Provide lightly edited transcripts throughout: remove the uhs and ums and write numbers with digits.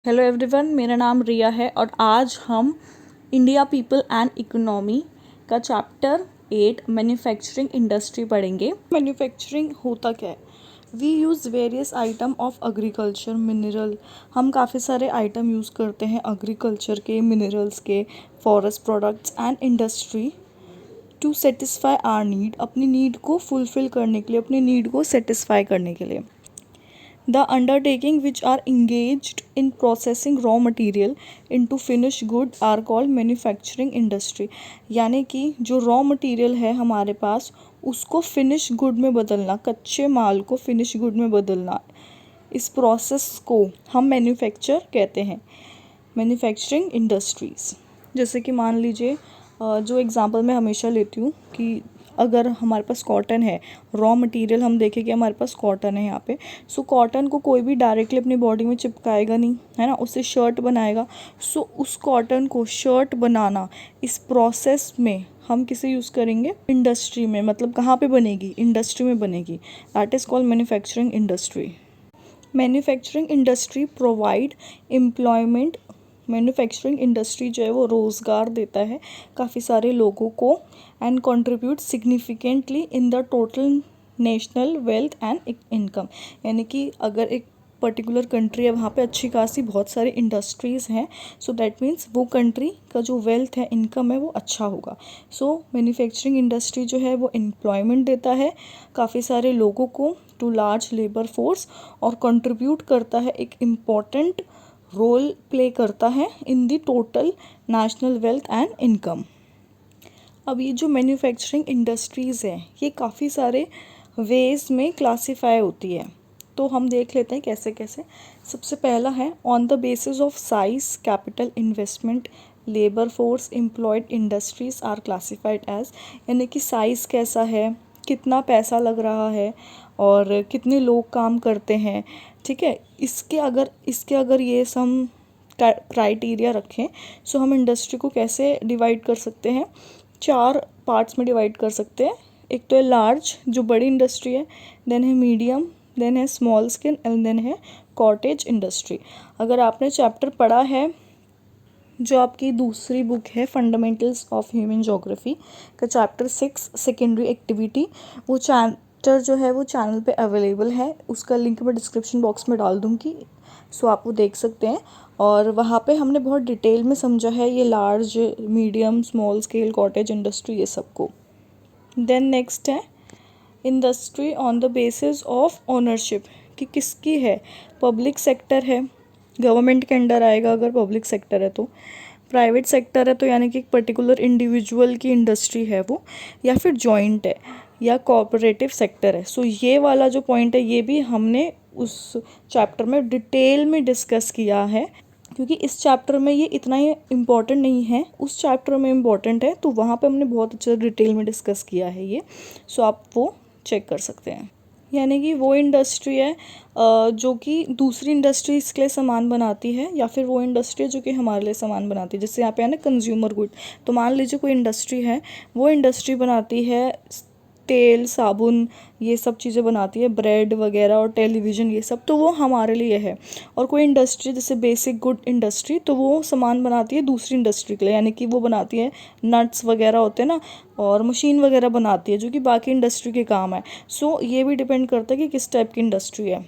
Hello everyone, मेरा नाम रिया है और आज हम इंडिया पीपल एंड इकोनॉमी का चैप्टर 8 मैन्युफैक्चरिंग इंडस्ट्री पढ़ेंगे। मैन्युफैक्चरिंग होता क्या है? We use various item of agriculture mineral. हम काफ़ी सारे आइटम यूज़ करते हैं एग्रीकल्चर के, मिनरल्स के, forest products and industry to satisfy our need. अपनी नीड को फुलफ़िल करने के लिए, अपनी नीड को सेटिस्फाई करने के लिए। The undertaking which are engaged in processing raw material into finished good are called manufacturing industry। यानी कि जो रॉ मटेरियल है हमारे पास, उसको फिनिश गुड में बदलना, कच्चे माल को फिनिश गुड में बदलना, इस प्रोसेस को हम मैन्युफैक्चर कहते हैं, मैन्युफैक्चरिंग इंडस्ट्रीज़। जैसे कि मान लीजिए, जो एग्ज़ाम्पल मैं हमेशा लेती हूँ कि अगर हमारे पास कॉटन है, रॉ मटेरियल हम देखें कि हमारे पास कॉटन है यहाँ पे, सो कॉटन को कोई भी डायरेक्टली अपनी बॉडी में चिपकाएगा नहीं, है ना, उससे शर्ट बनाएगा। सो उस कॉटन को शर्ट बनाना, इस प्रोसेस में हम किसे यूज़ करेंगे? इंडस्ट्री में। मतलब कहाँ पे बनेगी? इंडस्ट्री में बनेगी। That is called manufacturing industry. Manufacturing industry provide employment. Manufacturing industry जो है वो रोज़गार देता है काफ़ी सारे लोगों को and contribute significantly in the total national wealth and income. यानी कि अगर एक पर्टिकुलर कंट्री है, वहाँ पे अच्छी खासी बहुत सारी इंडस्ट्रीज़ हैं, सो दैट मीन्स वो कंट्री का जो वेल्थ है, इनकम है, वो अच्छा होगा। सो मैन्युफैक्चरिंग इंडस्ट्री जो है वो एम्प्लॉयमेंट देता है काफ़ी सारे लोगों को, टू लार्ज लेबर फोर्स, और कंट्रीब्यूट करता है, एक इम्पॉर्टेंट रोल प्ले करता है in the total national wealth and income. अब ये जो मैन्युफैक्चरिंग इंडस्ट्रीज़ हैं, ये काफ़ी सारे वेज में क्लासीफाई होती है, तो हम देख लेते हैं कैसे कैसे। सबसे पहला है on the basis of size, capital, investment, labour force, employed industries are classified as. यानी कि साइज़ कैसा है, कितना पैसा लग रहा है और कितने लोग काम करते हैं, ठीक है। इसके अगर ये सम क्राइटेरिया रखें, सो हम इंडस्ट्री को कैसे डिवाइड कर सकते हैं? 4 पार्ट्स में डिवाइड कर सकते हैं। एक तो है लार्ज, जो बड़ी इंडस्ट्री है, देन है मीडियम, देन है स्मॉल स्केल एंड देन है कॉटेज इंडस्ट्री। अगर आपने चैप्टर पढ़ा है, जो आपकी दूसरी बुक है फंडामेंटल्स ऑफ ह्यूमन ज्योग्राफी का चैप्टर 6 सेकेंडरी एक्टिविटी, वो चैप्टर जो है वो चैनल पे अवेलेबल है, उसका लिंक मैं डिस्क्रिप्शन बॉक्स में डाल दूँगी, सो आप वो देख सकते हैं। और वहाँ पे हमने बहुत डिटेल में समझा है ये large, medium, small scale, cottage industry, ये सबको। देन नेक्स्ट है industry on the basis of ownership, कि किसकी है? पब्लिक सेक्टर है, गवर्नमेंट के अंडर आएगा अगर पब्लिक सेक्टर है तो। प्राइवेट सेक्टर है तो यानी कि एक पर्टिकुलर इंडिविजुअल की इंडस्ट्री है वो, या फिर जॉइंट है, या कॉर्पोरेटिव सेक्टर है। सो ये वाला जो पॉइंट है, ये भी हमने उस चैप्टर में डिटेल में डिस्कस किया है, क्योंकि इस चैप्टर में ये इतना ही इम्पॉर्टेंट नहीं है, उस चैप्टर में इम्पॉर्टेंट है, तो वहाँ पे हमने बहुत अच्छा डिटेल में डिस्कस किया है ये, सो आप वो चेक कर सकते हैं। यानी कि वो इंडस्ट्री है जो कि दूसरी इंडस्ट्रीज़ के लिए सामान बनाती है, या फिर वो इंडस्ट्री है जो कि हमारे लिए सामान बनाती है। जैसे यहाँ पे है ना कंज्यूमर गुड, तो मान लीजिए कोई इंडस्ट्री है, वो इंडस्ट्री बनाती है तेल, साबुन, ये सब चीज़ें बनाती है, ब्रेड वगैरह और टेलीविज़न, ये सब, तो वो हमारे लिए है। और कोई इंडस्ट्री जैसे बेसिक गुड इंडस्ट्री, तो वो सामान बनाती है दूसरी इंडस्ट्री के लिए, यानी कि वो बनाती है नट्स वगैरह होते हैं ना, और मशीन वगैरह बनाती है जो कि बाकी इंडस्ट्री के काम है। सो ये भी डिपेंड करता है कि किस टाइप की इंडस्ट्री है,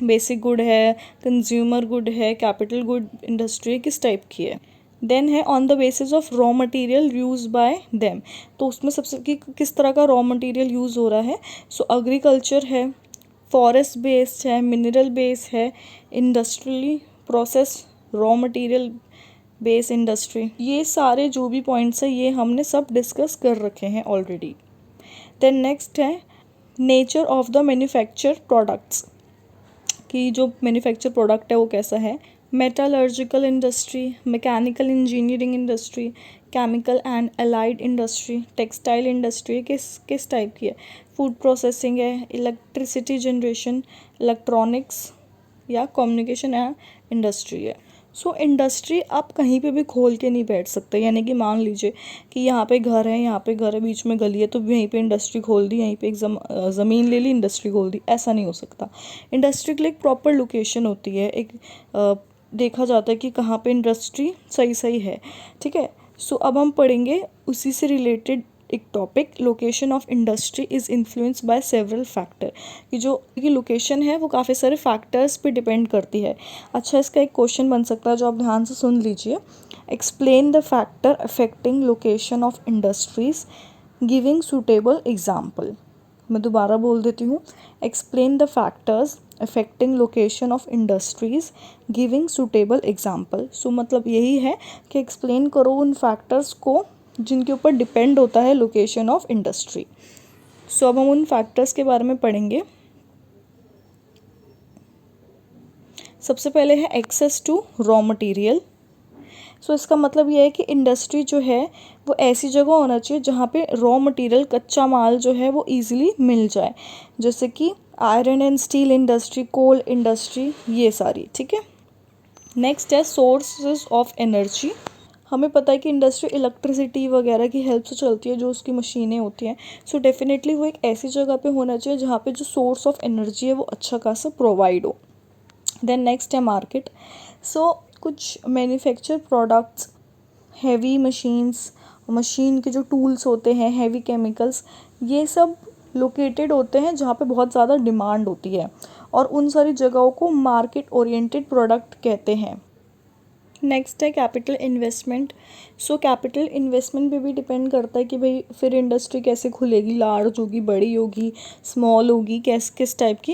बेसिक गुड है, कंज्यूमर गुड है, कैपिटल गुड इंडस्ट्री किस टाइप की है। देन है on the basis of raw material use by them, तो उसमें सबसे किस तरह का रॉ मटेरियल यूज़ हो रहा है। सो एग्रीकल्चर है, फॉरेस्ट बेस्ड है, मिनरल बेस है, industrially process raw material base industry, ये सारे जो भी पॉइंट्स है ये हमने सब डिस्कस कर रखे हैं ऑलरेडी। देन नेक्स्ट है nature of the manufacture products, कि जो मैन्युफैक्चर प्रोडक्ट है वो कैसा है। Metallurgical industry, mechanical engineering industry, chemical and allied industry, textile industry, किस टाइप की है। फूड प्रोसेसिंग है, इलेक्ट्रिसिटी जनरेशन, इलेक्ट्रॉनिक्स या कम्युनिकेशन इंडस्ट्री है। सो इंडस्ट्री आप कहीं पे भी खोल के नहीं बैठ सकते, यानी कि मान लीजिए कि यहाँ पे घर है, यहाँ पे घर है, बीच में गली है, तो यहीं पे इंडस्ट्री खोल दी, यहीं पे एक ज़मीन ले ली, इंडस्ट्री खोल दी, ऐसा नहीं हो सकता। इंडस्ट्री के लिए एक प्रॉपर लोकेशन होती है, एक देखा जाता है कि कहाँ पे इंडस्ट्री सही है, ठीक है। सो अब हम पढ़ेंगे उसी से रिलेटेड एक topic, location of industry is influence by several factor, कि जो की लोकेशन है वो काफ़ी सारे फैक्टर्स पे डिपेंड करती है। अच्छा, इसका एक क्वेश्चन बन सकता है जो आप ध्यान से सुन लीजिए। Explain the factor affecting location of industries giving suitable example. मैं दोबारा बोल देती हूँ, explain the factors affecting location of industries giving suitable example. So मतलब यही है कि एक्सप्लेन करो उन फैक्टर्स को जिनके ऊपर डिपेंड होता है लोकेशन ऑफ इंडस्ट्री। सो अब हम उन फैक्टर्स के बारे में पढ़ेंगे। सबसे पहले है एक्सेस टू रॉ मटेरियल। सो इसका मतलब ये है कि इंडस्ट्री जो है वो ऐसी जगह होना चाहिए जहाँ पे रॉ मटेरियल, कच्चा माल जो है वो ईजिली मिल जाए, जैसे कि iron and steel industry, coal industry, ये सारी, ठीक है। नेक्स्ट है सोर्सेज ऑफ एनर्जी। हमें पता है कि इंडस्ट्री इलेक्ट्रिसिटी वगैरह की हेल्प से चलती है, जो उसकी मशीनें होती हैं। सो डेफिनेटली वो एक ऐसी जगह पे होना चाहिए जहाँ पे जो सोर्स ऑफ एनर्जी है वो अच्छा खासा प्रोवाइड हो। देन नेक्स्ट है मार्केट। सो कुछ manufacture products, heavy machines, machine के जो टूल्स होते हैं, हैवी केमिकल्स, ये सब लोकेटेड होते हैं जहाँ पे बहुत ज़्यादा डिमांड होती है, और उन सारी जगहों को मार्केट ओरिएंटेड प्रोडक्ट कहते हैं। नेक्स्ट है capital investment. So capital investment पे भी डिपेंड करता है कि भाई फिर इंडस्ट्री कैसे खुलेगी, लार्ज होगी, बड़ी होगी, स्मॉल होगी, किस टाइप की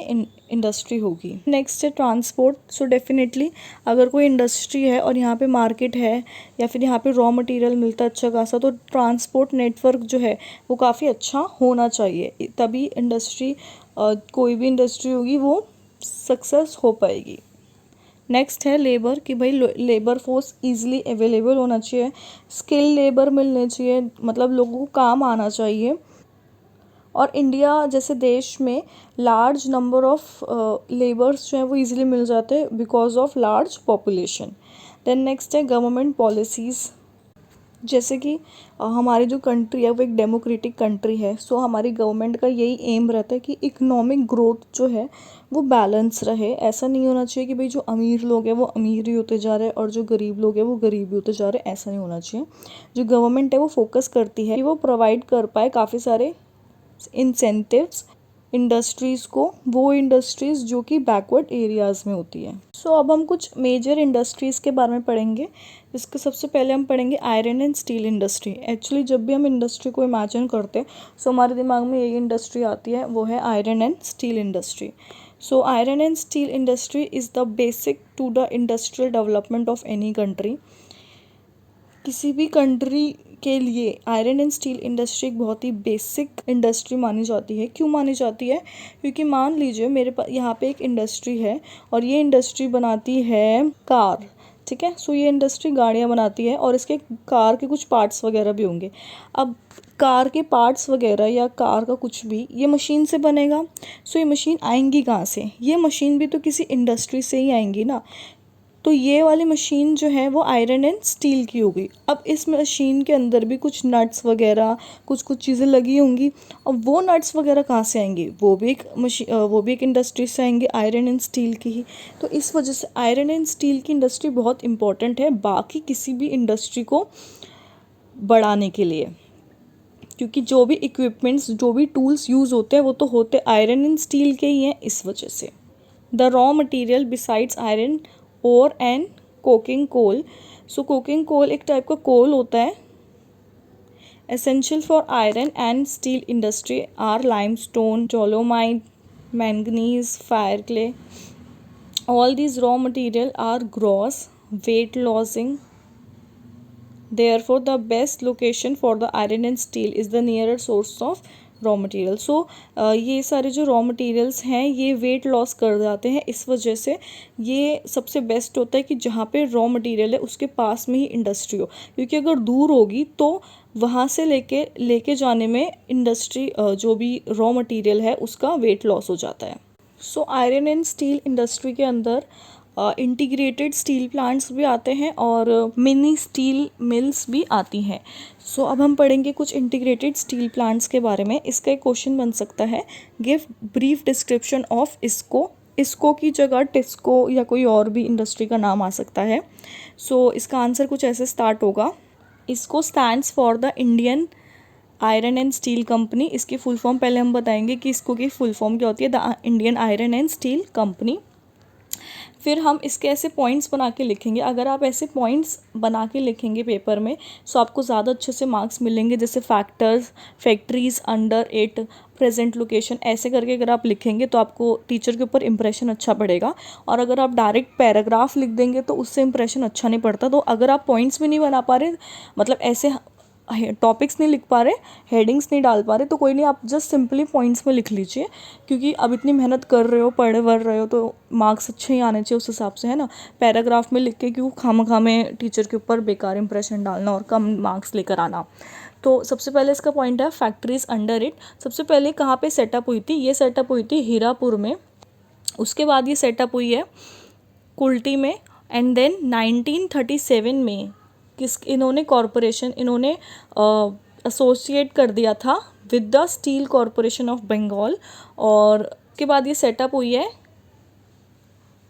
इंडस्ट्री होगी। नेक्स्ट है ट्रांसपोर्ट। सो डेफिनेटली अगर कोई इंडस्ट्री है और यहाँ पे मार्केट है या फिर यहाँ पे रॉ मटेरियल मिलता है अच्छा खासा, तो ट्रांसपोर्ट नेटवर्क जो है वो काफ़ी अच्छा होना चाहिए, तभी इंडस्ट्री, कोई भी इंडस्ट्री होगी वो सक्सेस हो पाएगी। नेक्स्ट है लेबर, कि भाई लेबर फोर्स इजीली अवेलेबल होना चाहिए, स्किल लेबर मिलने चाहिए, मतलब लोगों को काम आना चाहिए। और इंडिया जैसे देश में लार्ज नंबर ऑफ लेबर्स जो हैं वो इजीली मिल जाते हैं because of large population. Then next है गवर्नमेंट पॉलिसीज़। जैसे कि हमारी जो कंट्री है वो एक डेमोक्रेटिक कंट्री है, सो हमारी गवर्नमेंट का यही एम रहता है कि इकोनॉमिक ग्रोथ जो है वो बैलेंस रहे। ऐसा नहीं होना चाहिए कि भाई जो अमीर लोग हैं वो अमीर ही होते जा रहे हैं और जो गरीब लोग हैं वो गरीब ही होते जा रहे हैं, ऐसा नहीं होना चाहिए। जो गवर्नमेंट है वो फोकस करती है कि वो प्रोवाइड कर पाए काफ़ी सारे इंसेंटिव्स इंडस्ट्रीज़ को, वो इंडस्ट्रीज़ जो कि बैकवर्ड एरियाज़ में होती है। सो अब हम कुछ मेजर इंडस्ट्रीज़ के बारे में पढ़ेंगे। इसके सबसे पहले हम पढ़ेंगे iron and steel industry. Actually जब भी हम इंडस्ट्री को इमेजिन करते हैं सो हमारे दिमाग में यही इंडस्ट्री आती है, वो है iron and steel industry. So iron and steel industry is the basic to the industrial development of any country. किसी भी कंट्री के लिए आयरन एंड स्टील इंडस्ट्री एक बहुत ही बेसिक इंडस्ट्री मानी जाती है। क्यों मानी जाती है? क्योंकि मान लीजिए मेरे पास यहाँ पे एक इंडस्ट्री है और ये इंडस्ट्री बनाती है कार, ठीक है। सो ये इंडस्ट्री गाड़ियाँ बनाती है और इसके कार के कुछ पार्ट्स वगैरह भी होंगे। अब कार के पार्ट्स वगैरह या कार का कुछ भी ये मशीन से बनेगा। सो ये मशीन आएंगी कहाँ से? ये मशीन भी तो किसी इंडस्ट्री से ही आएंगी ना। तो ये वाली मशीन जो है वो आयरन एंड स्टील की होगी। अब इस मशीन के अंदर भी कुछ नट्स वगैरह कुछ चीज़ें लगी होंगी, और वो नट्स वगैरह कहाँ से आएंगी? वो भी एक इंडस्ट्री से आएंगे, आयरन एंड स्टील की ही। तो इस वजह से आयरन एंड स्टील की इंडस्ट्री बहुत इंपॉर्टेंट है बाकी किसी भी इंडस्ट्री को बढ़ाने के लिए, क्योंकि जो भी इक्विपमेंट्स, जो भी टूल्स यूज़ होते हैं वो तो होते आयरन एंड स्टील के ही हैं। इस वजह से the raw material besides iron और and coking coal. So coking coal एक टाइप का कोल होता है। Essential for iron and steel industry are limestone, dolomite, manganese, fire clay. All these raw material are gross weight losing, therefore the best location for the iron and steel is the nearer source of raw material. So ये सारे जो raw materials हैं ये weight loss कर जाते हैं, इस वजह से ये सबसे बेस्ट होता है कि जहाँ पे रॉ मटेरियल है उसके पास में ही इंडस्ट्री हो, क्योंकि अगर दूर होगी तो वहाँ से लेके जाने में इंडस्ट्री जो भी रॉ मटेरियल है उसका वेट लॉस हो जाता है। सो आयरन एंड स्टील इंडस्ट्री के अंदर इंटीग्रेटेड स्टील प्लांट्स भी आते हैं और मिनी स्टील मिल्स भी आती हैं। सो अब हम पढ़ेंगे कुछ इंटीग्रेटेड स्टील प्लांट्स के बारे में। इसका एक क्वेश्चन बन सकता है, गिव ब्रीफ डिस्क्रिप्शन ऑफ इसको इसको की जगह टिस्को या कोई और भी इंडस्ट्री का नाम आ सकता है। सो इसका आंसर कुछ ऐसे स्टार्ट होगा। इसको stands for the Indian iron and steel company. इसकी फुल फॉर्म पहले हम बताएंगे कि इसको की फुल फॉर्म क्या होती है, the Indian iron and steel company. फिर हम इसके ऐसे पॉइंट्स बना के लिखेंगे। अगर आप ऐसे पॉइंट्स बना के लिखेंगे पेपर में तो आपको ज़्यादा अच्छे से मार्क्स मिलेंगे। जैसे factors, factories under it, present location, ऐसे करके अगर आप लिखेंगे तो आपको टीचर के ऊपर इंप्रेशन अच्छा पड़ेगा। और अगर आप डायरेक्ट पैराग्राफ लिख देंगे तो उससे इंप्रेशन अच्छा नहीं पड़ता। तो अगर आप पॉइंट्स भी नहीं बना पा रहे, मतलब ऐसे टॉपिक्स नहीं लिख पा रहे, हेडिंग्स नहीं डाल पा रहे, तो कोई नहीं, आप जस्ट सिंपली पॉइंट्स में लिख लीजिए। क्योंकि अब इतनी मेहनत कर रहे हो, पढ़ वर रहे हो, तो मार्क्स अच्छे ही आने चाहिए उस हिसाब से, है ना। पैराग्राफ में लिख के क्यों खामखा में टीचर के ऊपर बेकार इंप्रेशन डालना और कम मार्क्स लेकर आना। तो सबसे पहले इसका पॉइंट है फैक्ट्रीज अंडर इट। सबसे पहले कहाँ पे सेटअप हुई थी, ये सेटअप हुई थी हीरापुर में। उसके बाद ये सेटअप हुई है कुल्टी में। एंड देन 1937 में इन्होंने कॉरपोरेशन, इन्होंने एसोसिएट कर दिया था with the steel corporation of Bengal. और उसके बाद ये सेटअप हुई है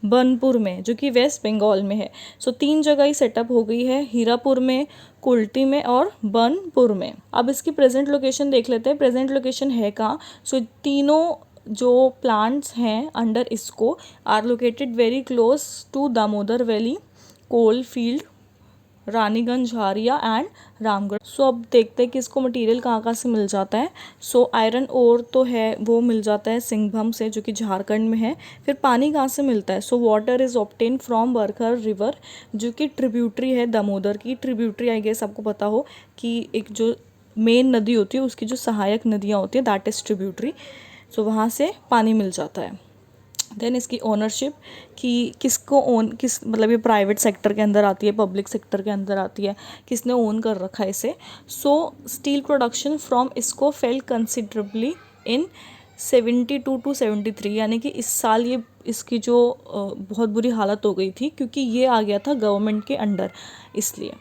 बनपुर में, जो कि वेस्ट बंगाल में है। सो 3 जगह ही सेटअप हो गई है, हीरापुर में, कुल्टी में और बनपुर में। अब इसकी प्रेजेंट लोकेशन देख लेते हैं, प्रेजेंट लोकेशन है कहाँ। सो तीनों जो प्लांट्स हैं अंडर इसको are located very close to Damodar valley, coal field, Raniganj, Jharia and Ramgarh. So अब देखते हैं कि इसको मटेरियल कहाँ कहाँ से मिल जाता है। सो आयरन ओर तो है, वो मिल जाता है सिंघभूम से, जो कि झारखंड में है। फिर पानी कहाँ से मिलता है। So water is obtain from Barakar river, जो कि ट्रिब्यूटरी है दामोदर की। ट्रिब्यूटरी आई गेस आपको पता हो कि एक जो मेन नदी होती है उसकी जो सहायक नदियाँ होती है, दैट इज ट्रिब्यूटरी। सो वहाँ से पानी मिल जाता है। देन इसकी ओनरशिप कि किसको ओन, किस मतलब ये प्राइवेट सेक्टर के अंदर आती है, पब्लिक सेक्टर के अंदर आती है, किसने ओन कर रखा है इसे। सो स्टील प्रोडक्शन फ्रॉम इसको फेल कंसिडरेबली इन 72 to 73, यानी कि इस साल ये इसकी जो बहुत बुरी हालत हो गई थी, क्योंकि ये आ गया था गवर्नमेंट के अंडर, इसलिए।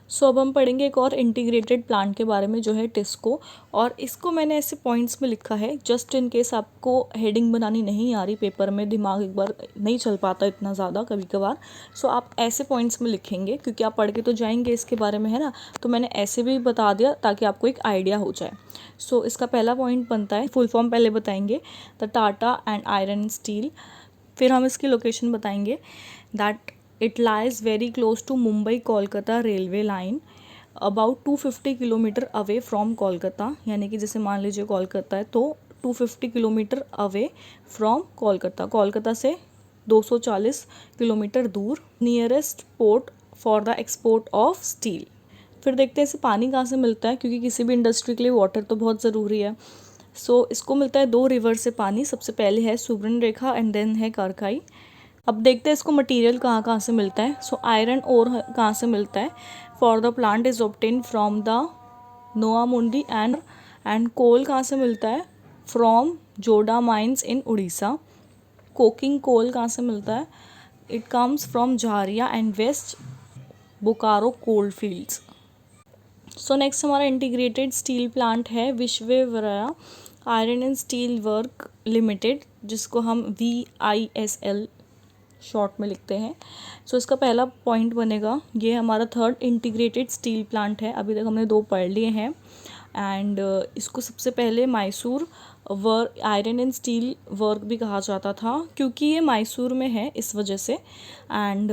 सो अब हम पढ़ेंगे एक और इंटीग्रेटेड प्लांट के बारे में, जो है टिस्को। और इसको मैंने ऐसे पॉइंट्स में लिखा है जस्ट इन केस आपको हेडिंग बनानी नहीं आ रही पेपर में, दिमाग एक बार नहीं चल पाता इतना ज़्यादा कभी कभार। सो आप ऐसे पॉइंट्स में लिखेंगे, क्योंकि आप पढ़ के तो जाएंगे इसके बारे में, है ना। तो मैंने ऐसे भी बता दिया ताकि आपको एक आइडिया हो जाए। सो इसका पहला पॉइंट बनता है, फुल फॉर्म पहले बताएंगे, the Tata and iron steel. फिर हम इसकी लोकेशन बताएंगे, that it lies very close to Mumbai Kolkata railway line, about 250 kilometre away from Kolkata. यानी कि जैसे मान लीजिए कोलकाता है तो 250 kilometre away from Kolkata, Kolkata से 240 किलोमीटर दूर। Nearest port for the export of steel. फिर देखते हैं इसे पानी कहाँ से मिलता है, क्योंकि किसी भी इंडस्ट्री के लिए वाटर तो बहुत ज़रूरी है। सो इसको मिलता है 2 रिवर से पानी। सबसे पहले है सुब्रन रेखा एंड देन है करकाई। अब देखते हैं इसको मटेरियल कहाँ कहाँ से मिलता है। सो आयरन ओर कहाँ से मिलता है, for the plant is obtain from the Noamundi and coal कहाँ से मिलता है, from Joda mines in Orissa. Coking coal कहाँ से मिलता है, it comes from Jharia and west Bokaro coal fields. So next हमारा इंटीग्रेटेड स्टील प्लांट है Visvesvaraya iron and steel work limited, जिसको हम VISL शॉर्ट में लिखते हैं। सो इसका पहला पॉइंट बनेगा, ये हमारा थर्ड इंटीग्रेटेड स्टील प्लांट है। अभी तक हमने 2 पढ़ लिए हैं। एंड इसको सबसे पहले Mysore work iron and steel work भी कहा जाता था, क्योंकि ये मैसूर में है इस वजह से। And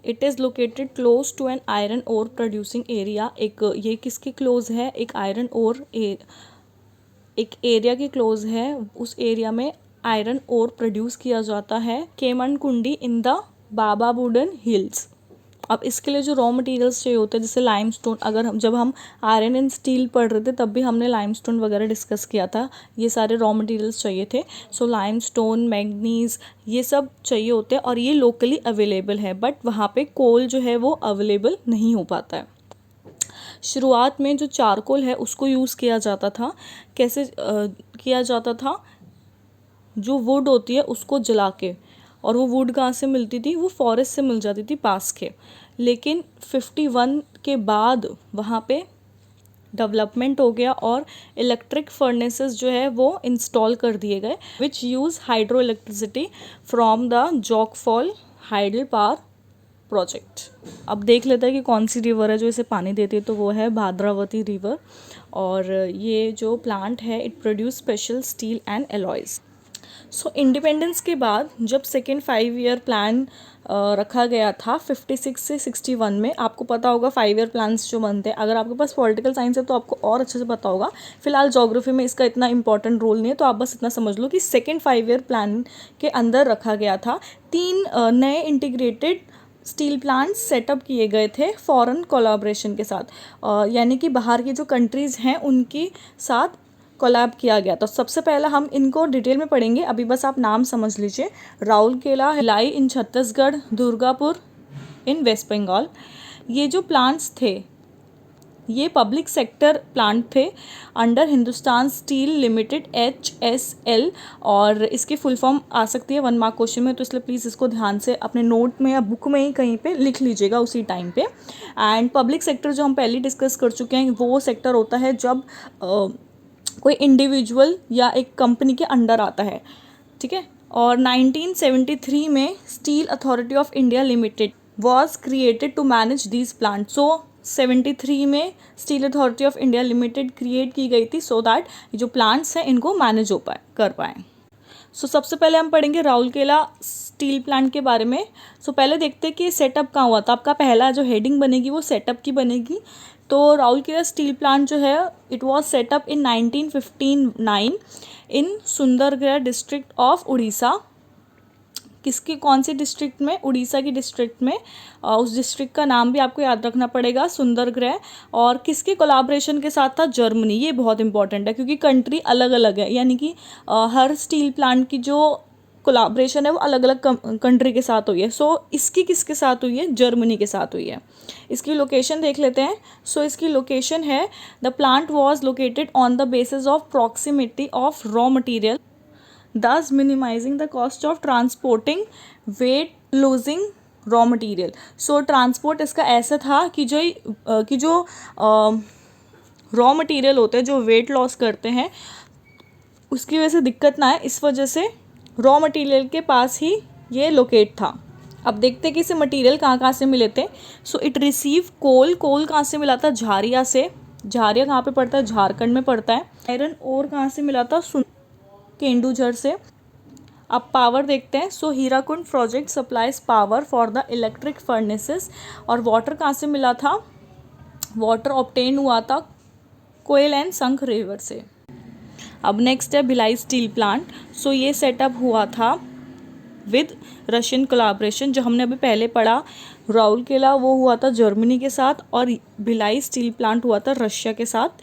it is located close to an iron ore producing area. एक ये किसके क्लोज है, एक आयरन ओर एक एरिया के क्लोज है। उस एरिया में आयरन ओर प्रोड्यूस किया जाता है, केमनकुंडी इन द बाबाबुडन हिल्स। अब इसके लिए जो रॉ मटेरियल्स चाहिए होते हैं, जैसे लाइमस्टोन, अगर जब हम आयरन एंड स्टील पढ़ रहे थे तब भी हमने लाइमस्टोन वगैरह डिस्कस किया था, ये सारे रॉ मटेरियल्स चाहिए थे। सो लाइमस्टोन, मैग्नीज, ये सब चाहिए होते हैं और ये लोकली अवेलेबल है, बट वहाँ पे कोल जो है वो अवेलेबल नहीं हो पाता है। शुरुआत में जो चारकोल है उसको यूज़ किया जाता था। कैसे किया जाता था, जो वुड होती है उसको जला के, और वो वुड कहाँ से मिलती थी, वो फॉरेस्ट से मिल जाती थी पास के। लेकिन 51 के बाद वहाँ पे डेवलपमेंट हो गया और इलेक्ट्रिक फर्नेसेस जो है वो इंस्टॉल कर दिए गए विच use hydro electricity from the जोग फॉल हाइडल पावर प्रोजेक्ट। अब देख लेते हैं कि कौन सी रिवर है जो इसे पानी देती है, तो वो है भाद्रावती रिवर। और ये जो प्लांट है it produce special steel and alloys. So independence के बाद जब सेकेंड 5 ईयर प्लान रखा गया था 56 से 61 में, आपको पता होगा 5 ईयर प्लान्स जो बनते हैं, अगर आपके पास पॉलिटिकल साइंस है तो आपको और अच्छे से पता होगा, फिलहाल ज्योग्राफी में इसका इतना इंपॉर्टेंट रोल नहीं है, तो आप बस इतना समझ लो कि सेकेंड 5 ईयर प्लान के अंदर रखा गया था 3 नए इंटीग्रेटेड स्टील प्लांट्स सेटअप किए गए थे फॉरेन कोलैबोरेशन के साथ, यानी कि बाहर की जो कंट्रीज़ हैं उनके साथ कोलैब किया गया। तो सबसे पहला हम इनको डिटेल में पढ़ेंगे, अभी बस आप नाम समझ लीजिए। राउरकेला, भिलाई इन छत्तीसगढ़, दुर्गापुर इन वेस्ट बंगाल। ये जो प्लांट्स थे ये पब्लिक सेक्टर प्लांट थे under Hindustan steel limited HSL, और इसकी फुल फॉर्म आ सकती है 1 मार्क क्वेश्चन में, तो इसलिए प्लीज़ इसको ध्यान से अपने नोट में या बुक में ही कहीं पे लिख लीजिएगा उसी टाइम पे। एंड पब्लिक सेक्टर जो हम पहले डिस्कस कर चुके हैं वो सेक्टर होता है जब कोई इंडिविजुअल या एक कंपनी के अंडर आता है, ठीक है। और 1973 में steel authority of India limited was created to manage these plant. So 73 में steel authority of India limited create की गई थी सो दैट जो प्लांट्स हैं इनको मैनेज कर पाएँ। सो सबसे पहले हम पढ़ेंगे राउरकेला स्टील प्लांट के बारे में। सो पहले देखते हैं कि सेटअप कहाँ हुआ था। आपका पहला जो हेडिंग बनेगी वो सेटअप की बनेगी। तो राउरकेला स्टील प्लांट जो है it was setup in 1959 in Sundargarh district of Orissa. किसकी कौन सी डिस्ट्रिक्ट में? उड़ीसा की डिस्ट्रिक्ट में। उस डिस्ट्रिक्ट का नाम भी आपको याद रखना पड़ेगा, सुंदरगढ़। और किसके कोलैबोरेशन के साथ था? जर्मनी। ये बहुत इंपॉर्टेंट है क्योंकि कंट्री अलग अलग है, यानी कि हर स्टील प्लांट की जो कोलैबोरेशन है वो अलग अलग कंट्री के साथ हुई है। सो इसकी किसके साथ हुई है? जर्मनी के साथ हुई है। इसकी लोकेशन देख लेते हैं। सो इसकी लोकेशन है the plant was located on the basis of proximity of raw material thus minimizing the cost of transporting weight losing raw material। so transport इसका ऐसा था कि जो रॉ मटेरियल होते हैं जो वेट लॉस करते हैं उसकी वजह से दिक्कत ना आए, इस वजह से रॉ मटेरियल के पास ही ये लोकेट था। अब देखते हैं कि इसे मटेरियल कहाँ से मिले थे। सो इट रिसीव कोल कहाँ से मिला था? झारिया से। झारिया कहाँ पे पड़ता है? झारखंड में पड़ता है। आयरन ओर कहाँ से मिला था? केंदुझर से। अब पावर देखते हैं। So Hirakud project supplies power for the electric furnaces. और वाटर कहाँ से मिला था? वाटर ऑब्टेन हुआ था कोयल एंड संख रिवर से। अब नेक्स्ट है भिलाई स्टील प्लांट। सो ये सेटअप हुआ था विद रशियन कोलैबोरेशन। जो हमने अभी पहले पढ़ा राउरकेला वो हुआ था जर्मनी के साथ और भिलाई स्टील प्लांट हुआ था रशिया के साथ।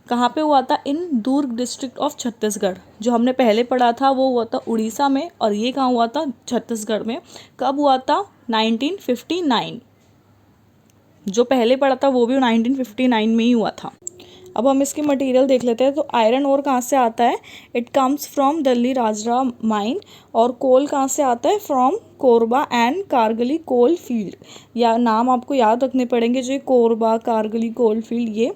कहाँ पे हुआ था? इन दुर्ग डिस्ट्रिक्ट ऑफ छत्तीसगढ़। जो हमने पहले पढ़ा था वो हुआ था उड़ीसा में और ये कहाँ हुआ था? छत्तीसगढ़ में। कब हुआ था? 1959। जो पहले पढ़ा था वो भी 1959 में ही हुआ था। अब हम इसकी मटेरियल देख लेते हैं। तो आयरन ओर कहाँ से आता है? It comes from Dalli Rajhara mine. और कोल कहाँ से आता है? From Korba and Kargali coal field. या नाम आपको याद रखने पड़ेंगे जो कोरबा कारगिली कोल फील्ड। ये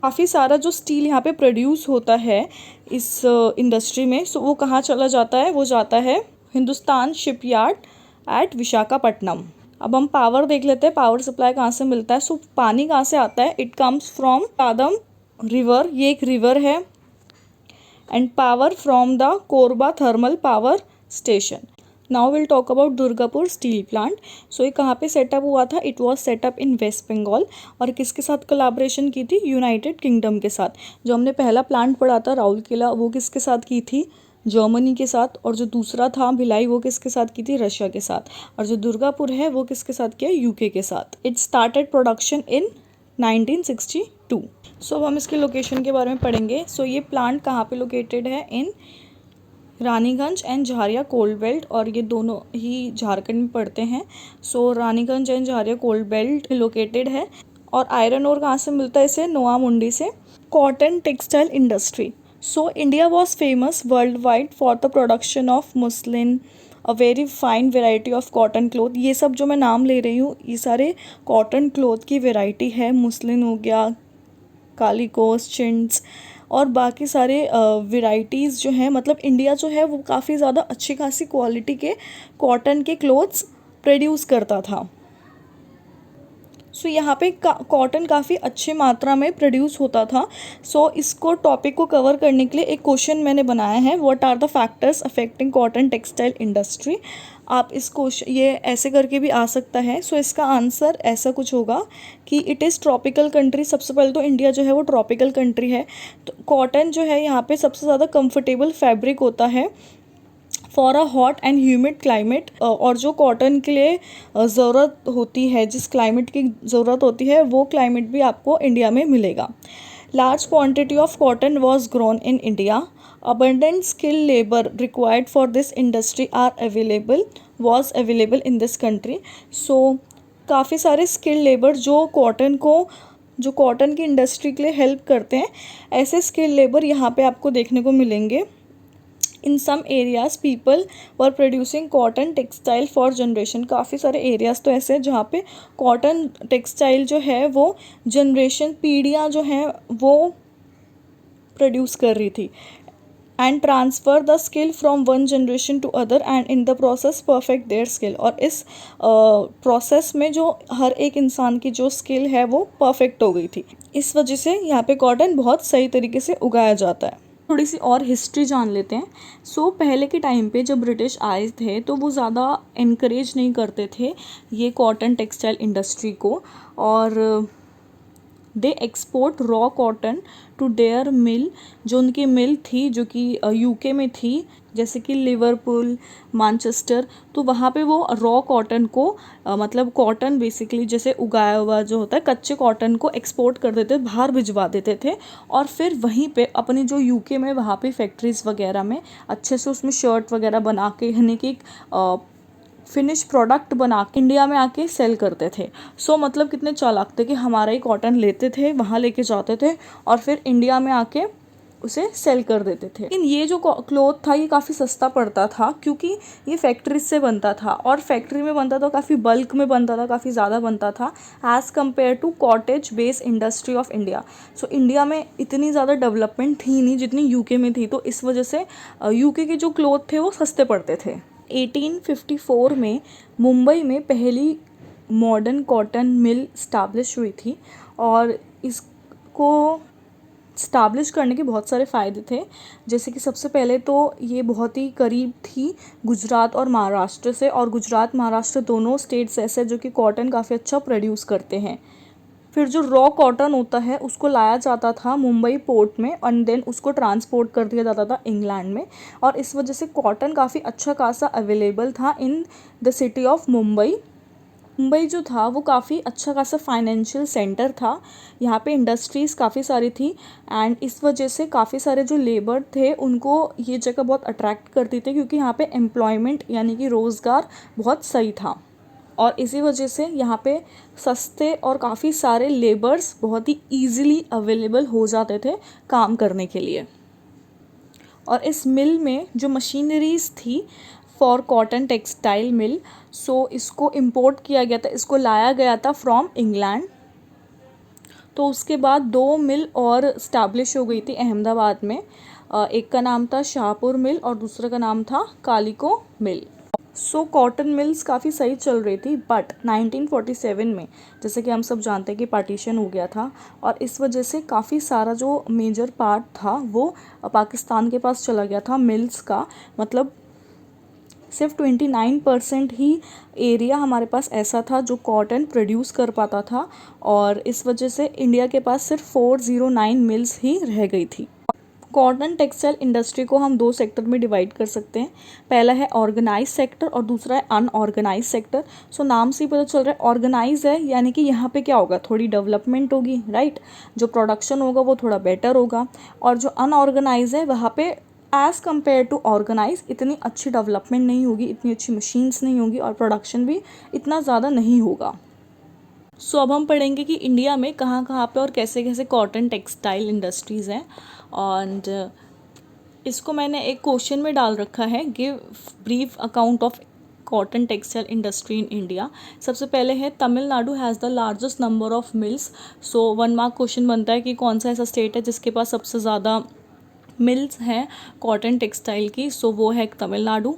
काफ़ी सारा जो स्टील यहाँ पे प्रोड्यूस होता है इस इंडस्ट्री में, सो वो कहाँ चला जाता है? वो जाता है हिंदुस्तान शिपयार्ड एट विशाखापट्टनम। अब हम पावर देख लेते हैं। पावर सप्लाई कहाँ से मिलता है? सो पानी कहाँ से आता है? It comes from Padam river. ये एक रिवर है। And power from the Korba thermal power station. Now will talk about Durgapur steel plant. So ये कहाँ पे सेटअप हुआ था? It was set up in West Bengal. और किसके साथ कोलैबोरेशन की थी? यूनाइटेड किंगडम के साथ। जो हमने पहला प्लांट पढ़ा था राउरकेला वो किसके साथ की थी? जर्मनी के साथ। और जो दूसरा था भिलाई वो किसके साथ की थी? रशिया के साथ। और जो दुर्गापुर है वो किसके साथ किया? यूके के साथ। It started production in 1962। सो अब हम इसके लोकेशन के बारे में पढ़ेंगे। सो ये प्लांट कहाँ पे लोकेटेड है? In Raniganj and Jharia coal belt. और ये दोनों ही झारखंड में पड़ते हैं। So Raniganj and Jharia coal belt located है। और आयरन ओर कहाँ से मिलता है इसे? नोआ मुंडी से। Cotton textile industry. So India was famous world wide for the production of muslin, a very fine variety of cotton cloth. ये सब जो मैं नाम ले रही हूँ ये सारे कॉटन क्लोथ की वेराइटी है। मुस्लिन हो गया, कालीकोस, चिंट्स और बाकी सारे वेराइटीज़ जो हैं, मतलब इंडिया जो है वो काफ़ी ज़्यादा अच्छी खासी क्वालिटी के कॉटन के क्लोथ्स प्रोड्यूस करता था। सो यहाँ पे कॉटन काफ़ी अच्छी मात्रा में प्रोड्यूस होता था। सो इसको टॉपिक को कवर करने के लिए एक क्वेश्चन मैंने बनाया है, what are the factors affecting cotton textile industry. आप इस क्वेश्चन ये ऐसे करके भी आ सकता है। सो इसका आंसर ऐसा कुछ होगा कि इट इज़ ट्रॉपिकल कंट्री। सबसे पहले तो इंडिया जो है वो ट्रॉपिकल कंट्री है, तो कॉटन जो है यहाँ पे सबसे ज़्यादा कंफर्टेबल फैब्रिक होता है for a hot and humid climate. और जो कॉटन के लिए ज़रूरत होती है, जिस क्लाइमेट की ज़रूरत होती है, वो क्लाइमेट भी आपको इंडिया में मिलेगा। Large quantity of cotton was grown in India. Abundant skill labour required for this industry was available in this country. So काफ़ी सारे स्किल लेबर जो कॉटन की इंडस्ट्री के लिए हेल्प करते हैं, ऐसे स्किल लेबर यहाँ पे आपको देखने को मिलेंगे। In some areas people were producing cotton textile for generation. काफ़ी सारे एरियाज़ तो ऐसे हैं जहाँ पे कॉटन टेक्सटाइल जो है वो जनरेशन, पीढ़ियाँ जो हैं वो प्रोड्यूस कर रही थी। And transfer the skill from one generation to other and in the process perfect their skill. और इस प्रोसेस में जो हर एक इंसान की जो स्किल है वो परफेक्ट हो गई थी। इस वजह से यहाँ पे कॉटन बहुत सही तरीके से उगाया जाता है। थोड़ी सी और हिस्ट्री जान लेते हैं। सो पहले के टाइम पे जब ब्रिटिश आए थे तो वो ज़्यादा इनकरेज नहीं करते थे ये कॉटन टेक्सटाइल इंडस्ट्री को, और they export raw cotton to their mill. जो उनकी मिल थी जो कि यूके में थी, जैसे कि लिवरपूल, मैनचेस्टर, तो वहाँ पे वो रॉ कॉटन को मतलब कॉटन बेसिकली जैसे उगाया हुआ जो होता है कच्चे कॉटन को एक्सपोर्ट कर देते, बाहर भिजवा देते थे। और फिर वहीं पे अपनी जो यूके में वहाँ पे फैक्ट्रीज़ वगैरह में अच्छे से उसमें शर्ट वगैरह बना के, यानी कि फिनिश प्रोडक्ट बना के इंडिया में आके सेल करते थे। सो मतलब कितने चालाक थे कि हमारा ही कॉटन लेते थे, वहाँ लेके जाते थे और फिर इंडिया में आके उसे सेल कर देते थे। लेकिन ये जो क्लॉथ था ये काफ़ी सस्ता पड़ता था क्योंकि ये फैक्ट्रीज से बनता था, और फैक्ट्री में बनता था काफ़ी बल्क में बनता था, काफ़ी ज़्यादा बनता था as compared to cottage based industry of India. So India में इतनी ज़्यादा डेवलपमेंट थी नहीं जितनी यूके में थी, तो इस वजह से यूके के जो क्लॉथ थे वो सस्ते पड़ते थे। 1854 में मुंबई में पहली मॉडर्न कॉटन मिल स्टैब्लिश हुई थी, और इसको स्टैब्लिश करने के बहुत सारे फ़ायदे थे। जैसे कि सबसे पहले तो ये बहुत ही करीब थी गुजरात और महाराष्ट्र से, और गुजरात महाराष्ट्र दोनों स्टेट्स ऐसे जो कि कॉटन काफ़ी अच्छा प्रोड्यूस करते हैं। फिर जो रॉ कॉटन होता है उसको लाया जाता था मुंबई पोर्ट में, एंड देन उसको ट्रांसपोर्ट कर दिया जाता था इंग्लैंड में, और इस वजह से कॉटन काफ़ी अच्छा खासा अवेलेबल था in the city of Mumbai. Mumbai जो था वो काफ़ी अच्छा खासा फाइनेंशियल सेंटर था, यहाँ पे इंडस्ट्रीज़ काफ़ी सारी थी, एंड इस वजह से काफ़ी सारे जो लेबर थे उनको ये जगह बहुत अट्रैक्ट करती थी क्योंकि यहाँ पे एम्प्लॉयमेंट यानी कि रोज़गार बहुत सही था। और इसी वजह से यहाँ पे सस्ते और काफ़ी सारे लेबर्स बहुत ही ईज़िली अवेलेबल हो जाते थे काम करने के लिए। और इस मिल में जो मशीनरीज़ थी फॉर कॉटन टेक्सटाइल मिल, सो इसको इंपोर्ट किया गया था, इसको लाया गया था फ्रॉम इंग्लैंड। तो उसके बाद 2 मिल और स्टैब्लिश हो गई थी अहमदाबाद में। एक का नाम था शाहपुर मिल और दूसरे का नाम था कालिको मिल। सो कॉटन मिल्स काफ़ी सही चल रही थी, बट 1947 में जैसे कि हम सब जानते हैं कि पार्टीशन हो गया था, और इस वजह से काफ़ी सारा जो मेजर पार्ट था वो पाकिस्तान के पास चला गया था मिल्स का। मतलब सिर्फ 29% ही एरिया हमारे पास ऐसा था जो कॉटन प्रोड्यूस कर पाता था, और इस वजह से इंडिया के पास सिर्फ 409 मिल्स ही रह गई थी। कॉटन टेक्सटाइल इंडस्ट्री को हम 2 सेक्टर में डिवाइड कर सकते हैं। पहला है ऑर्गेनाइज सेक्टर और दूसरा है अनऑर्गेनाइज सेक्टर। सो नाम से ही पता चल रहा है ऑर्गेनाइज है, यानी कि यहाँ पे क्या होगा, थोड़ी डेवलपमेंट होगी, राइट। जो प्रोडक्शन होगा वो थोड़ा बेटर होगा, और जो अनऑर्गेनाइज है वहाँ पे एज़ कम्पेयर टू ऑर्गेनाइज इतनी अच्छी डेवलपमेंट नहीं होगी, इतनी अच्छी मशीन्स नहीं होगी, और प्रोडक्शन भी इतना ज़्यादा नहीं होगा। सो अब हम पढ़ेंगे कि इंडिया में कहाँ कहाँ पे और कैसे कैसे कॉटन टेक्सटाइल इंडस्ट्रीज़ हैं, और इसको मैंने एक क्वेश्चन में डाल रखा है, give brief account of cotton textile industry in India. सबसे पहले है Tamil Nadu has the largest number of mills. So 1 mark question बनता है कि कौन सा ऐसा स्टेट है जिसके पास सबसे ज़्यादा मिल्स हैं कॉटन टेक्सटाइल की। सो वो है तमिलनाडु।